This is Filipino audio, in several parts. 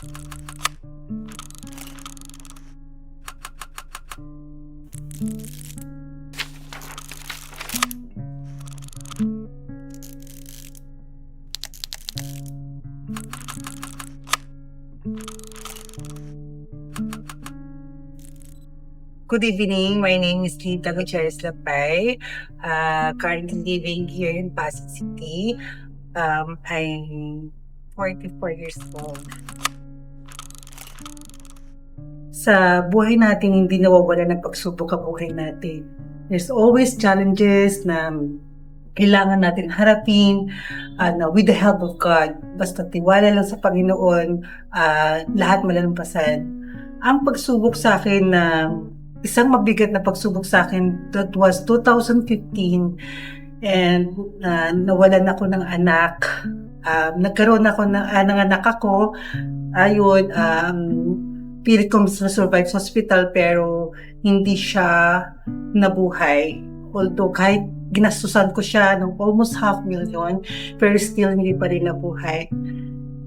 Good evening. My name is Lita Gutierrez Lapay. Currently living here in Pasig City. I'm 44 years old. Sa buhay natin, hindi nawawala ng pagsubok ang buhay natin. There's always challenges na kailangan natin harapin with the help of God. Basta tiwala lang sa Panginoon, lahat malalampasan. Ang pagsubok sa akin na isang mabigat na pagsubok sa akin, that was 2015, and nawalan ako ng anak. Nagkaroon ako ng anak ako. Ayun, pilit ko survive sa hospital pero hindi siya nabuhay. Although kahit ginastusan ko siya ng almost $500,000, pero still hindi pa rin nabuhay.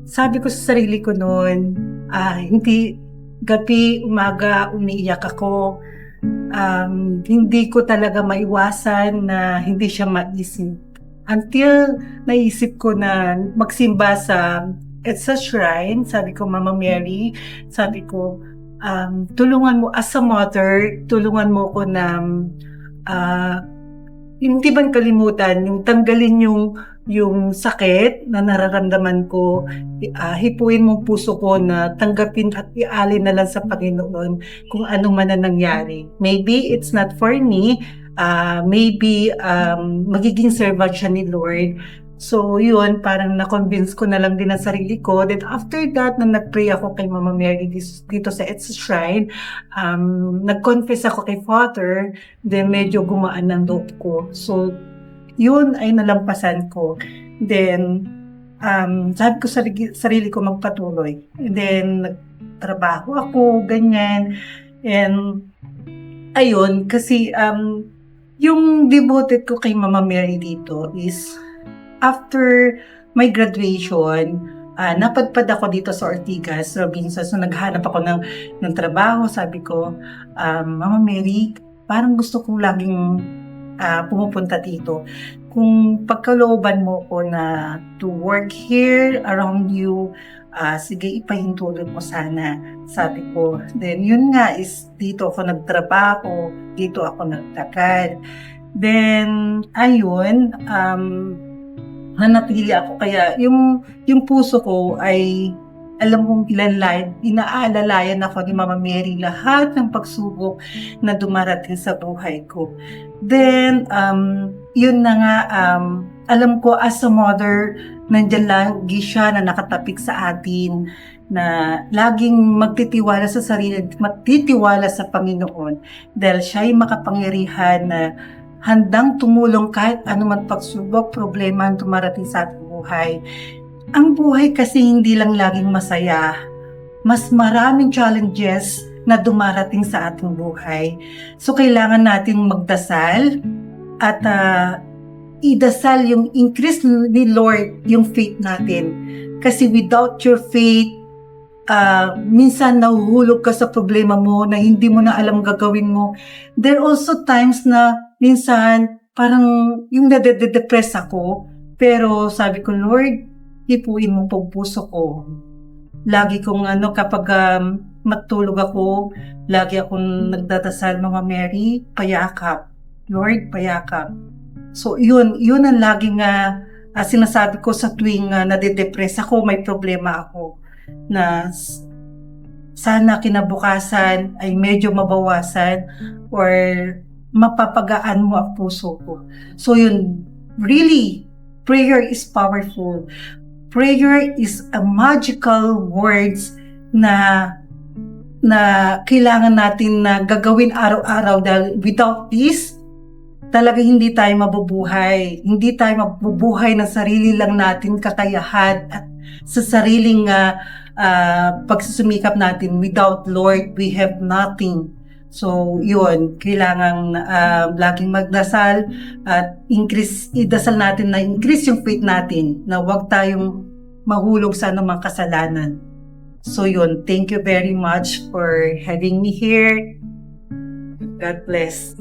Sabi ko sa sarili ko noon, hindi gabi, umaga, umiiyak ako. Hindi ko talaga maiwasan na hindi siya maisip. Until naisip ko na magsimba sa shrine, sabi ko, Mama Mary, sabi ko, tulungan mo as a mother, tulungan mo ko na hindi man kalimutan, yung tanggalin yung sakit na nararamdaman ko, hipuin mo puso ko na tanggapin at ialin na lang sa Panginoon kung ano man ang nangyari. Maybe it's not for me, maybe magiging servant siya ni Lord. So yun, parang na-convince ko na lang din ang sarili ko. Then after that, nang nag-pray ako kay Mama Mary dito sa It's Shrine, nag-confess ako kay Father, then medyo gumaan ang loob ko. So yun ay nalampasan ko. Then sabi ko sarili ko magpatuloy. And then nagtrabaho ako, ganyan. And ayun, kasi yung devoted ko kay Mama Mary dito is after my graduation, napadpad ako dito sa Ortigas, Robinson. So naghanap ako ng trabaho. Sabi ko, Mama Mary, parang gusto kong laging pumupunta dito. Kung pagkalooban mo ko na to work here around you, sige, ipahintulot mo sana, sabi ko. Then yun nga is dito ako nagtrabaho, dito ako nagtagal. Then ayun, nanatili ako, kaya yung puso ko ay alam kong inaalalayan ako ni Mama Mary lahat ng pagsubok na dumarating sa buhay ko. Then yun na nga, alam ko as a mother, nandyan lagi siya na nakatapik sa atin, na laging magtitiwala sa sarili, magtitiwala sa Panginoon, dahil siya ay makapangyarihan na handang tumulong kahit anuman pagsubok, problema ang tumarating sa ating buhay. Ang buhay kasi hindi lang laging masaya. Mas maraming challenges na dumarating sa ating buhay. So kailangan nating magdasal at idasal yung increase ni Lord yung faith natin. Kasi without your faith, minsan nahuhulog ka sa problema mo na hindi mo na alam gagawin mo. There are also times na minsan parang yung nade-depress ako, pero sabi ko, Lord, hipuin mo po puso ko. Lagi kong kapag matulog ako, lagi akong nagdadasal, Mama Mary, payakap. Lord, payakap. So yun ang laging sinasabi ko sa tuwing nade-depress ako, may problema ako, na sana kinabukasan ay medyo mabawasan or mapapagaan mo ang puso ko. So yun, really, prayer is powerful. Prayer is a magical words na kailangan natin na gagawin araw-araw, dahil without this, talaga hindi tayo mabubuhay. Hindi tayo mabubuhay ng sarili lang natin kakayahan at sa sariling pagsusumikap natin. Without Lord, we have nothing. So, yun, kailangan laging magdasal at idasal natin na increase yung faith natin, na huwag tayong mahulog sa anumang kasalanan. So yun, thank you very much for having me here. God bless.